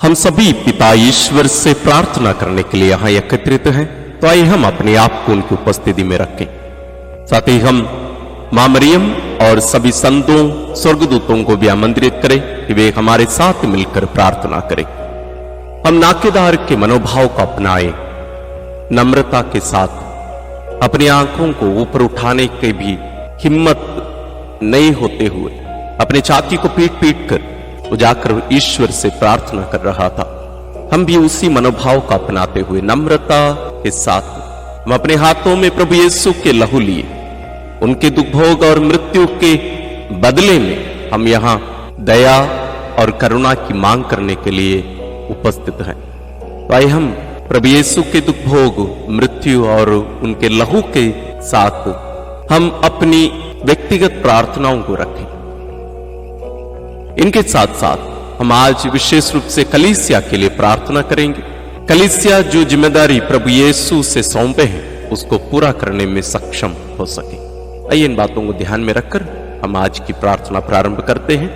हम सभी पिता ईश्वर से प्रार्थना करने के लिए यहाँ एकत्रित हैं, तो आइए हम अपने आप को उनकी उपस्थिति में रखें। साथ ही हम मां मरियम और सभी संतों स्वर्गदूतों को भी आमंत्रित करें कि वे हमारे साथ मिलकर प्रार्थना करें। हम नाकेदार के मनोभाव को अपनाएं, नम्रता के साथ अपनी आंखों को ऊपर उठाने के भी हिम्मत नहीं होते हुए अपने छाती को पीट पीट कर वो जाकर ईश्वर से प्रार्थना कर रहा था। हम भी उसी मनोभाव को अपनाते हुए नम्रता के साथ हम अपने हाथों में प्रभु यीशु के लहू लिए उनके दुख भोग और मृत्यु के बदले में हम यहाँ दया और करुणा की मांग करने के लिए उपस्थित हैं। तो आइए हम प्रभु यीशु के दुख भोग, मृत्यु और उनके लहू के साथ हम अपनी व्यक्तिगत प्रार्थनाओं को रखें। इनके साथ साथ हम आज विशेष रूप से कलीसिया के लिए प्रार्थना करेंगे। कलीसिया जो जिम्मेदारी प्रभु यीशु से सौंपे हैं उसको पूरा करने में सक्षम हो सके। आइए इन बातों को ध्यान में रखकर हम आज की प्रार्थना प्रारंभ करते हैं।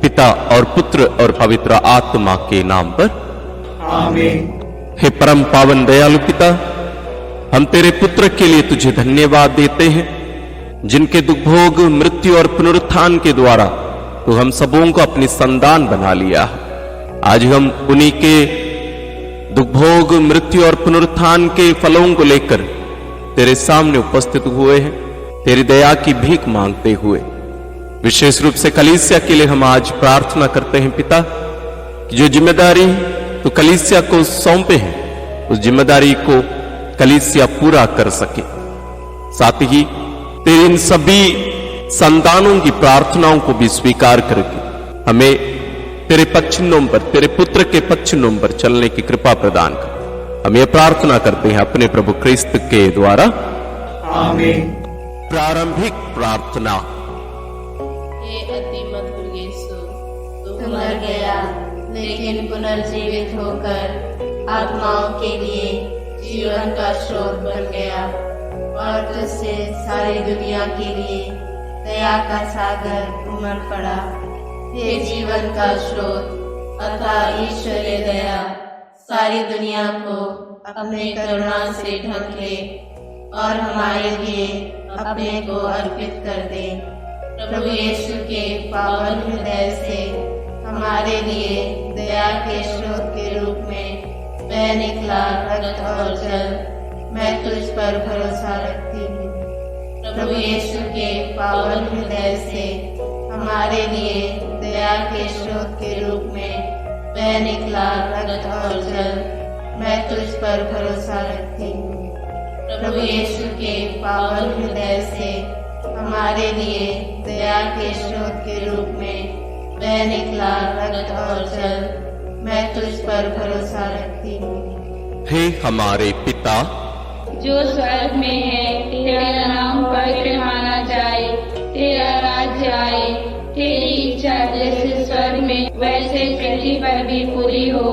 पिता और पुत्र और पवित्र आत्मा के नाम पर आमीन। हे परम पावन दयालु पिता, हम तेरे पुत्र के लिए तुझे धन्यवाद देते हैं, जिनके दुख भोग, मृत्यु और पुनरुत्थान के द्वारा तो हम सबों को अपनी संतान बना लिया। आज हम उन्हीं के दुख भोग, मृत्यु और पुनरुत्थान के फलों को लेकर तेरे सामने उपस्थित हुए हैं, तेरी दया की भीख मांगते हुए। विशेष रूप से कलीसिया के लिए हम आज प्रार्थना करते हैं पिता, कि जो जिम्मेदारी तो कलीसिया को सौंपे हैं उस जिम्मेदारी को कलीसिया पूरा कर सके। साथ ही तेरे इन सभी संतानों की प्रार्थनाओं को भी स्वीकार करके हमें तेरे पच्छिनों पर, तेरे पुत्र के पच्छिनों पर चलने की कृपा प्रदान कर। हम ये प्रार्थना करते हैं अपने प्रभु क्रिस्त के द्वारा आमीन। प्रारंभिक प्रार्थना। हे अति मधुर यीशु, तू मर गया लेकिन पुनर्जीवित होकर आत्माओं के लिए जीवन का स्रोत बन गया और तुझसे सारी दुनिया के लिए दया का सागर उमड़ पड़ा। हे जीवन का स्रोत अतः ईश्वरीय दया, सारी दुनिया को अपने करुणा से ढक ले और हमारे लिए अपने को अर्पित कर दे। प्रभु यीशु के पावन हृदय से हमारे लिए दया के स्रोत के रूप में बह निकला रक्त और जल। मैं तुझ पर भरोसा रखती हूँ। प्रभु यीशु के पावन हृदय से हमारे लिए दया के स्रोत के रूप में बह निकला रक्त और जल। मैं तुझ पर भरोसा रखती हूँ। प्रभु यीशु के पावन हृदय से हमारे लिए दया के स्रोत के रूप में बह निकला रक्त और जल। मैं तुझ पर भरोसा रखती हूँ। हे हमारे पिता जो स्वर्ग में है, तेरा नाम पवित्र माना जाए, तेरा राज्य आए, तेरी इच्छा जैसे स्वर्ग में वैसे पृथ्वी पर भी पूरी हो।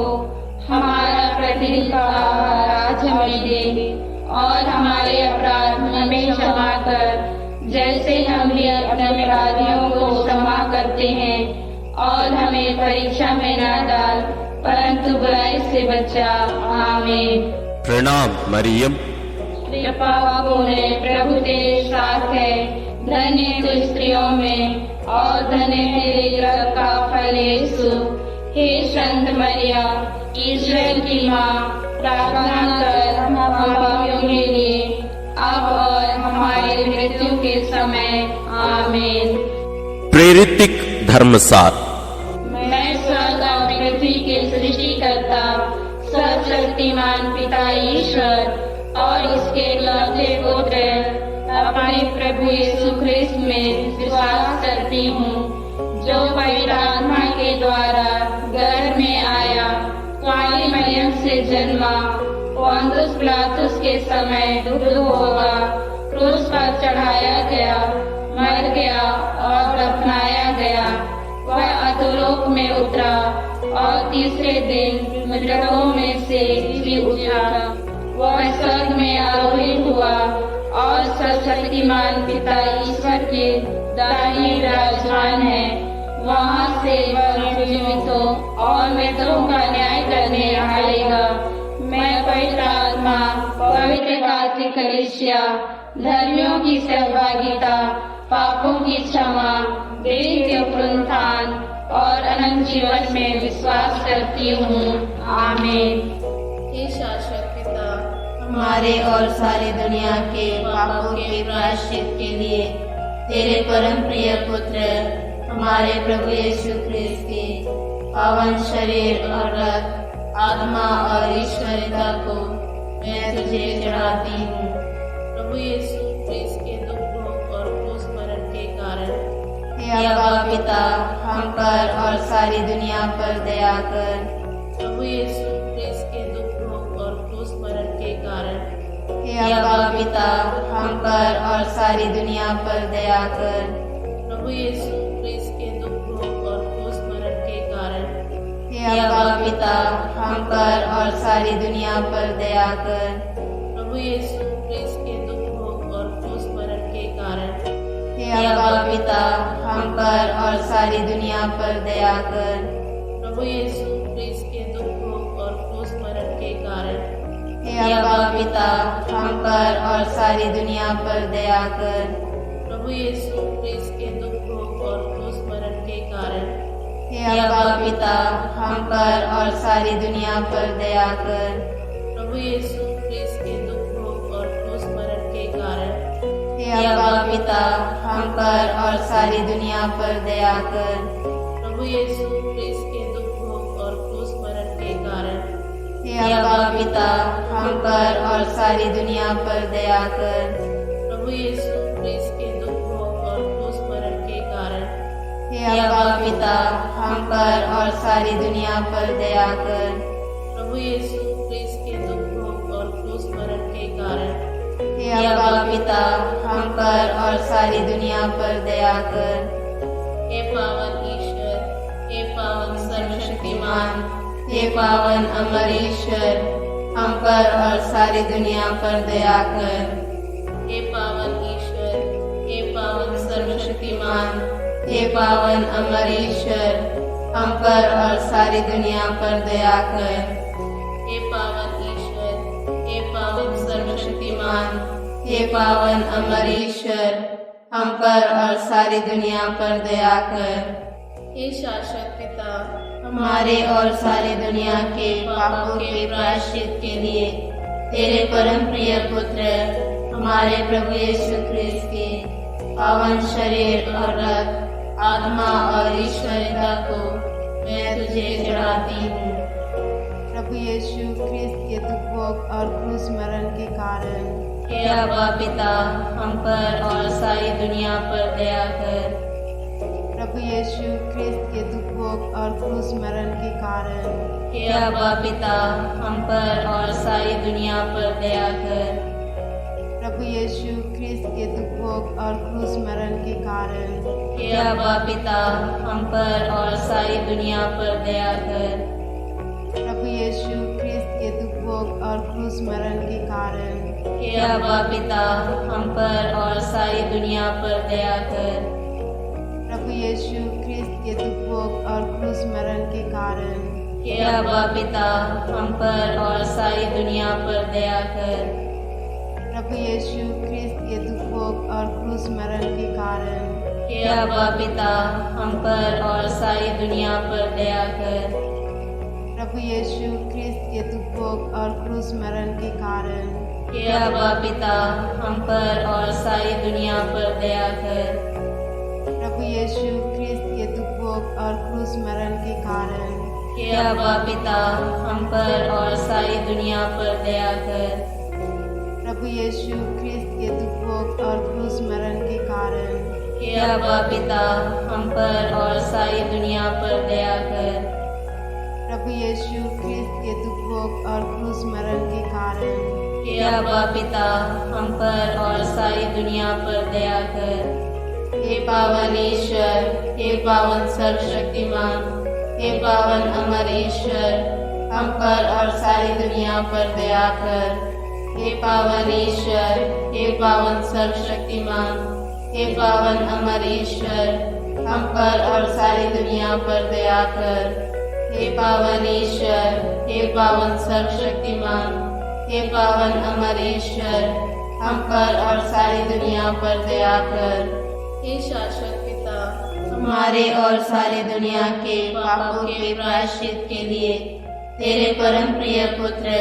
हमारा प्रतिदिन का आहार आज हमें दे और हमारे अपराध हमें क्षमा कर, जैसे हम भी अपने अपराधियों को क्षमा करते हैं, और हमें परीक्षा में न डाल परंतु बुराई से बचा। आमीन। प्रणाम मरियम, कृपा पूर्ण प्रभु तेरे साथ है, धन्य तू स्त्रियों में और धन्य तेरे गर्भ का फल यीशु। हे संत मरिया, ईश्वर की माँ, प्रार्थना कर हम पापियों के लिए अब और हमारी मृत्यु के समय। आमीन। प्रेरितिक धर्मसार। मैं स्वर्ग और पृथ्वी के सृष्टिकर्ता सर्वशक्तिमान पिता ईश्वर और इसके इकलौते पुत्र अपने प्रभु यीशु ख्रिस्त में विश्वास करती हूँ, जो पवित्र आत्मा के द्वारा गर्भ में आया, कुंवारी मरियम से जन्मा, पोंतुस पिलातुस के समय दुख होगा, क्रूस पर चढ़ाया गया, मर गया और दफनाया गया। वह अधोलोक में उतरा और तीसरे दिन मृतकों में से जी उठा। वह स्वर्ग में आरोहित हुआ और सर्वशक्तिमान पिता ईश्वर के दाहिने विराजमान है। वहाँ से वह जीवितों और मृतकों का न्याय करने आएगा। मैं पवित्र आत्मा, पवित्र कार्तिक कलीसिया, धर्मियों की सहभागिता, पापों की क्षमा, देह के पुनरुत्थान और अनंत जीवन में विश्वास करती हूँ। आमीन। हे शाश्वत पिता, हमारे और सारी दुनिया के पापों के प्रायश्चित के लिए तेरे परम प्रिय पुत्र हमारे प्रभु यीशु क्रिस्त के पावन शरीर और रक्त, आत्मा और ईश्वरता को मैं तुझे चढ़ाती हूँ। प्रभु यीशु क्रिस्त के दुख भोग और क्रूस मरण के कारण हे अब्बा पिता, हम पर और सारी दुनिया पर दया कर। प्रभु यीशु क्रिस्त के दुख भोग और क्रूस मरण के कारण हे अब्बा पिता, हम पर और सारी दुनिया पर दया कर। प्रभु यीशु क्रिस्त के दुख भोग और क्रूस मरण के कारण हे अब्बा पिता, हम पर और सारी दुनिया पर दया कर। प्रभु यीशु क्रिस्त के दुख भोग और क्रूस मरण के कारण हे अब्बा पिता, हम पर और सारी दुनिया पर दया कर। प्रभु यीशु क्रिस्त के दुख भोग और क्रूस मरण के कारण हे अब्बा पिता, हम पर और सारी दुनिया पर दया कर। प्रभु यीशु क्रिस्त के दुख भोग और क्रूस मरण के कारण हे अब्बा पिता, हम पर और सारी दुनिया पर दया कर। प्रभु यीशु क्रिस्त के दुख भोग और क्रूस मरण के कारण हे अब्बा पिता, हम पर और सारी दुनिया पर दया कर। प्रभु यीशु क्रिस्त के दुख भोग और क्रूस मरण के कारण हे अब्बा पिता, हम पर और सारी दुनिया पर दया कर। प्रभु यीशु क्रिस्त के दुख भोग और क्रूस मरण के कारण हे अब्बा पिता, हम पर और सारी दुनिया पर दया कर। प्रभु यीशु क्रिस्त के दुख भोग और क्रूस मरण के कारण हे अब्बा पिता, हम पर और सारी दुनिया पर दया कर। हे पावन ईश्वर, हे पावन सर्वशक्तिमान, हे पावन अमर ईश्वर, हम पर और सारी दुनिया पर दया कर। हे पावन ईश्वर, हे पावन सर्वशक्तिमान, हे पावन अमर ईश्वर, हम पर और सारी दुनिया पर दया कर। हे पावन ईश्वर, हे पावन सर्वशक्तिमान, हे पावन अमर ईश्वर, हम पर और सारी दुनिया पर दया कर। हे शाश्वत पिता, हमारे और सारी दुनिया के पापों के प्रायश्चित के लिए तेरे परम प्रिय पुत्र हमारे प्रभु यीशु क्रिस्त के पावन शरीर और रक्त, आत्मा और ईश्वरता को मैं तुझे चढ़ाती हूँ। प्रभु यीशु क्रिस्त के दुख भोग और क्रूस मरण के कारण हे अब्बा पिता, हम पर और सारी दुनिया पर दया कर। प्रभु यीशु क्रिस्त के दुख भोग और क्रूस मरण के कारण हे अब्बा पिता, हम पर और सारी दुनिया पर दया कर। प्रभु यीशु क्रिस्त के दुख भोग और क्रूस मरण के कारण हे अब्बा पिता, हम पर और सारी दुनिया पर दया कर। प्रभु यीशु क्रिस्त के दुख भोग और क्रूस मरण के कारण हे अब्बा पिता, हम पर और सारी दुनिया पर दया कर। प्रभु यीशु क्रिस्त के दुख भोग और क्रूस मरण के कारण हे अब्बा पिता, हम पर और सारी दुनिया पर दया कर। प्रभु यीशु क्रिस्त के दुख भोग और क्रूस मरण के कारण हे अब्बा पिता, हम पर और सारी दुनिया पर दया कर। प्रभु यीशु क्रिस्त के दुख भोग और क्रूस मरण के कारण हे अब्बा पिता, हम पर और सारी दुनिया पर दया कर। प्रभु यीशु क्रिस्त के दुख भोग और क्रूस मरण के कारण हे अब्बा पिता, हम पर और सारी दुनिया पर दया कर। प्रभु यीशु क्रिस्त के दुख भोग और क्रूस मरण के कारण हे अब्बा पिता, हम पर और सारी दुनिया पर दया कर। प्रभु यीशु क्रिस्त के दुख भोग और क्रूस मरण के कारण हे अब्बा पिता, हम पर और सारी दुनिया पर दया कर। हे पावन ईश्वर, हे पावन सर्वशक्तिमान, हे पावन अमर ईश्वर, हम पर और सारी दुनिया पर दया कर। हे पावन ईश्वर, हे पावन सर्वशक्तिमान, हे पावन अमर ईश्वर, हम पर और सारी दुनिया पर दया कर। हे पावन ईश्वर, हे पावन सर्वशक्तिमान, हे पावन अमर ईश्वर, हम पर और सारी दुनिया पर दया कर। हे शाश्वत पिता, हमारे और सारी दुनिया के पापों के प्रायश्चित के लिए तेरे परम प्रिय पुत्र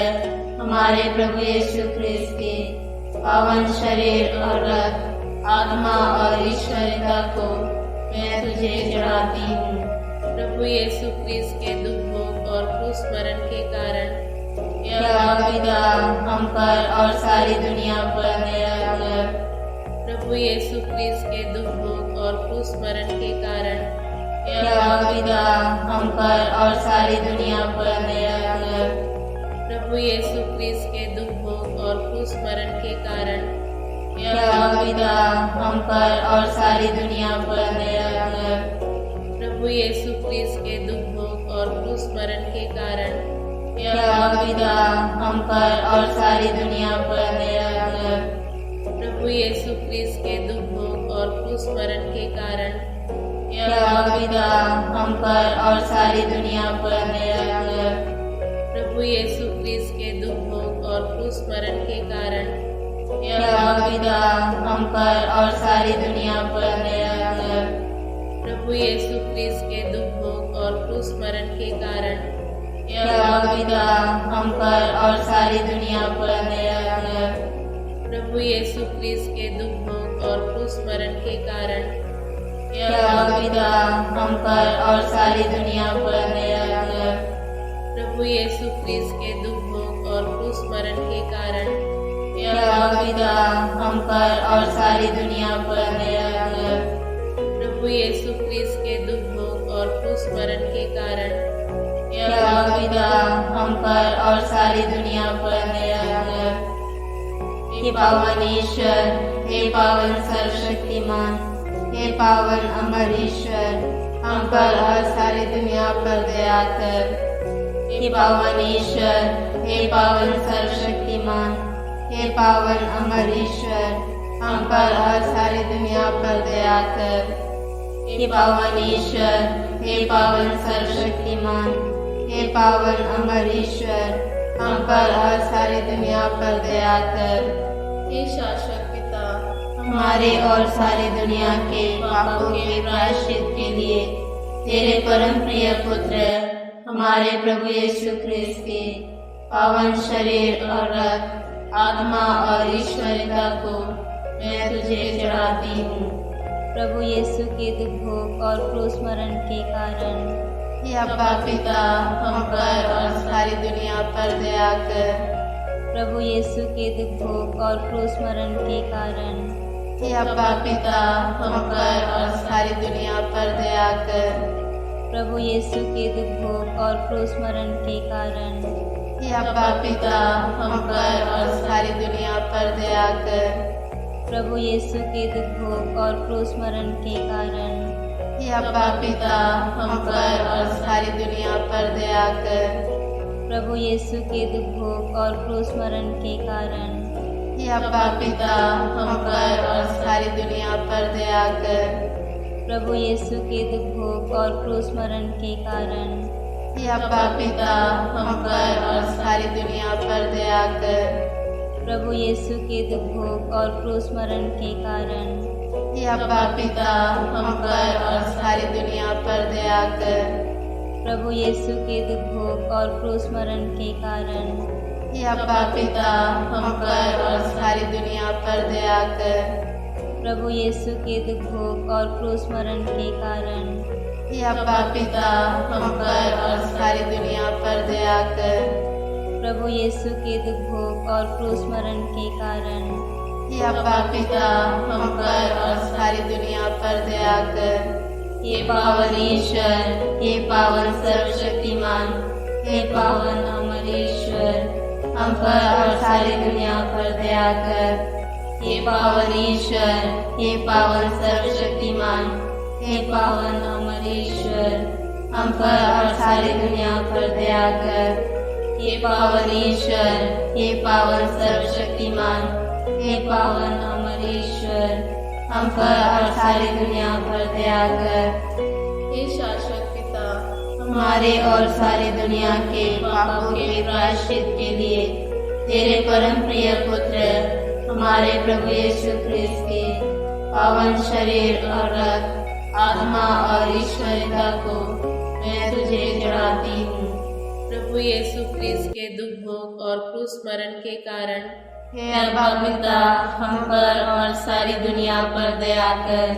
हमारे प्रभु यीशु क्रिस्त के पावन शरीर और रक्त, आत्मा और ईश्वरियता को मैं तुझे चढ़ाती हूँ। प्रभु यीशु क्रिस्त के दुख भोग और क्रूस मरण के कारण यह पिता हम पर और सारी दुनिया पर दया कर। प्रभु यीशु क्रिस्त के दुख भोग और क्रूस मरण के कारण यह पिता हम पर और सारी दुनिया पर दया कर। प्रभु यीशु क्रिस्त के दुख भोग और क्रूस मरण के कारण यह पिता हम पर और सारी दुनिया पर दया कर। प्रभु यीशु क्रिस्त के दुख भोग और क्रूस मरण के कारण यह पिता हम पर और सारी दुनिया पर दया कर। प्रभु यीशु क्रिस्त के दुख भोग और क्रूस मरण के कारण यह पिता हम पर और सारी दुनिया पर दया कर। प्रभु यीशु क्रिस्त के दुख भोग और क्रूस मरण के कारण यह पिता हम पर और सारी दुनिया पर दया कर। प्रभु यीशु क्रिस्त के दुख भोग और क्रूस मरण के कारण यह पिता हम पर और सारी दुनिया पर दया कर। प्रभु यीशु क्रिस्त के दुख भोग और क्रूस मरण के कारण यह पिता हम पर और सारी दुनिया पर दया कर। प्रभु यीशु क्रिस्त के दुख भोग और क्रूस मरण के कारण यह पिता हम पर और सारी दुनिया पर दया कर। प्रभु यीशु क्रिस्त के दुख भोग और क्रूस मरण के कारण यह पिता हम पर और सारी दुनिया पर दया कर। हे पावन ईश्वर, हे पावन सर्वशक्तिमान, हे पावन अमर ईश्वर, हम पर और सारी दुनिया पर दया कर। हे पावन ईश्वर, हे पावन सर्वशक्तिमान, हे पावन अमर ईश्वर, हम पर और सारी दुनिया पर दया कर। हे पावन ईश्वर, हे पावन सर्वशक्तिमान, हे पावन अमर ईश्वर, हम पर और सारी दुनिया पर दया कर। हे शाश्वत पिता, हमारे और सारी दुनिया के पापों के प्रायश्चित के लिए तेरे परम प्रिय पुत्र हमारे प्रभु यीशु क्रिस्त के पावन शरीर और रक्त, आत्मा और ईश्वरियता को मैं तुझे चढ़ाती हूँ। प्रभु यीशु के दुख भोग और क्रूस मरण के कारण हे अब्बा पिता, हम पर और सारी दुनिया पर दया कर। प्रभु यीशु के दुख भोग और क्रूस मरण के कारण हे अब्बा पिता, हम पर और सारी दुनिया पर दया कर। प्रभु यीशु के दुख भोग और क्रूस मरण के कारण हे अब्बा पिता, हम पर और सारी दुनिया पर दया कर। प्रभु यीशु के दुख भोग और क्रूस मरण के कारण हे अब्बा पिता, हम पर और सारी दुनिया पर दया कर। प्रभु यीशु के दुख भोग और क्रूस मरण के कारण हे अब्बा पिता, हम पर और सारी दुनिया पर दया कर। प्रभु यीशु के दुख भोग और क्रूस मरण के कारण हे अब्बा पिता, हम पर और सारी दुनिया पर दया कर। प्रभु यीशु के दुख भोग और क्रूस मरण के कारण हे अब्बा पिता, हम पर और सारी दुनिया पर दया कर। प्रभु यीशु के दुख भोग और क्रूस मरण के कारण हे अब्बा पिता, हम पर और सारी दुनिया पर दया कर। प्रभु यीशु के दुख भोग और क्रूस मरण के कारण हे अब्बा पिता, हम पर और सारी दुनिया पर दया कर। प्रभु यीशु के दुख भोग और क्रूस मरण के कारण हे अब्बा पिता, हम पर और सारी दुनिया पर दया कर। हे पावन ईश्वर, हे पावन सर्वशक्तिमान, हे पावन अमर ईश्वर, हम पर और सारी दुनिया पर दया कर। हे पावन ईश्वर, हे पावन सर्वशक्तिमान, हे पावन अमर ईश्वर, हम पर और सारी दुनिया पर दया कर। हे पावन ईश्वर, हे पावन सर्वशक्तिमान, हे पावन अमर ईश्वर, हम पर और सारी दुनिया पर दया कर। हे शाश्वत पिता, हमारे और सारी दुनिया के पापों के प्रायश्चित के लिए तेरे परम प्रिय पुत्र हमारे प्रभु यीशु क्रिस्त के पावन शरीर और रक्त, आत्मा और ईश्वरता को मैं तुझे चढ़ाती हूँ। प्रभु यीशु क्रिस्त के दुख भोग और क्रूस मरण के कारण हे अभागिता, हम पर और सारी दुनिया पर दया कर।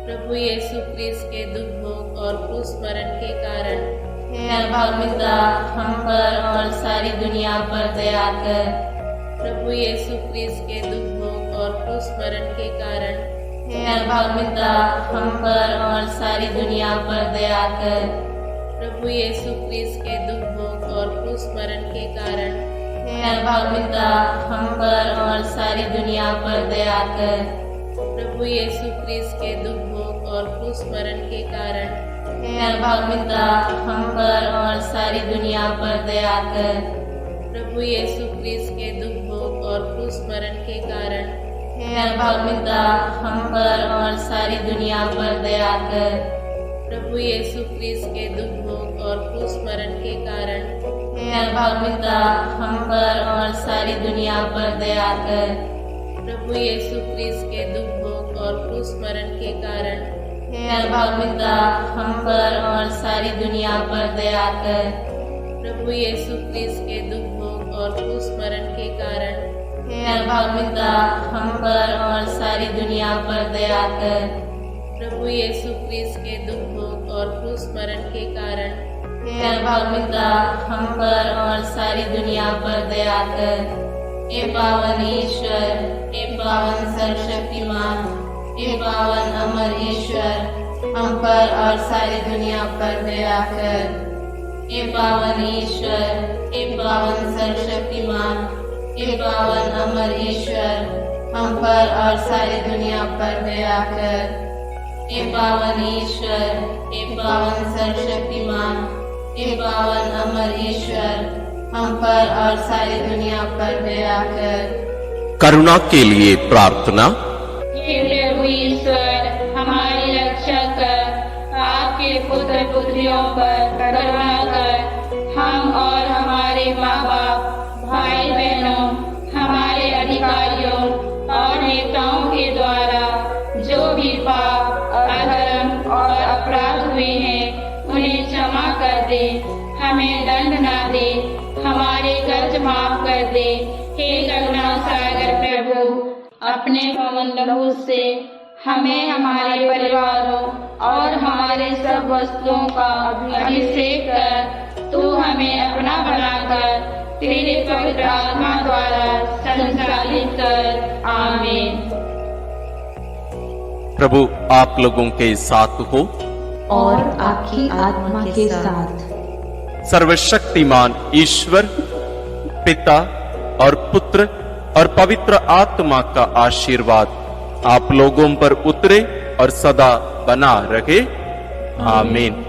प्रभु यीशु क्रिस्त के दुख भोग और क्रूस मरण के कारण हे अभागिता, हम पर और सारी दुनिया पर दया कर। प्रभु यीशु क्रिस्त के दुख भोग और क्रूस मरण के कारण हे अभागिता, हम पर और सारी दुनिया पर दया कर। प्रभु यीशु क्रिस्त के दुख भोग और क्रूस मरण के कारण हे अभागिता, हम पर और सारी दुनिया पर दया कर। प्रभु यीशु क्रिस्त के दुख भोग और क्रूस मरण के कारण हे अभागिता, हम पर और सारी दुनिया पर दया कर। प्रभु यीशु क्रिस्त के दुख भोग और क्रूस मरण के कारण हे अभागिता, हम पर और सारी दुनिया पर दया कर। प्रभु यीशु क्रिस्त के दुख भोग और क्रूस मरण के कारण हे अभागिता, हम पर और सारी दुनिया पर दया कर। प्रभु यीशु क्रिस्त के दुख भोग और क्रूस मरण के कारण हे अभागिता, हम पर और सारी दुनिया पर दया कर। प्रभु यीशु क्रिस्त के दुख भोग और क्रूस मरण के कारण हे अभागिता, हम पर और सारी दुनिया पर दया कर। प्रभु यीशु क्रिस्त के दुख भोग और क्रूस मरण के कारण हे अभागिता, हम पर और सारी दुनिया पर दया कर। हे पावन ईश्वर, हे पावन सर्वशक्तिमान, हे पावन अमर ईश्वर, हम पर और सारी दुनिया पर दया कर। हे पावन ईश्वर, हे पावन सर्वशक्तिमान, हे पावन अमर ईश्वर, हम पर और सारी दुनिया पर दया कर। हे पावन ईश्वर, हे पावन सर्वशक्तिमान, हे पावन अमर ईश्वर, हम पर और सारी दुनिया पर दया कर। करुणा के लिए प्रार्थना। हे प्रभु ईश्वर, हमारी रक्षा कर, आपके पुत्र पुत्रियों पर करुणा कर। हम और हमारे माँ बाप, भाई बहनों, हमारे अधिकारियों और नेताओं के द्वारा जो भी पाप, अधर्म और अपराध हुए हैं, उन्हें क्षमा कर दे, हमें दंड ना दे, हमारे कर्ज माफ कर दे। हे करुणा सागर प्रभु, अपने पवन लहू से हमें, हमारे परिवारों और हमारे सब वस्तुओं का अभिषेक कर। तू हमें अपना बनाकर तेरे पवित्र आत्मा द्वारा संचालित कर। आमीन। प्रभु आप लोगों के साथ हो और आपकी आत्मा के साथ। सर्वशक्तिमान ईश्वर पिता और पुत्र और पवित्र आत्मा का आशीर्वाद आप लोगों पर उतरे और सदा बना रहे। आमीन।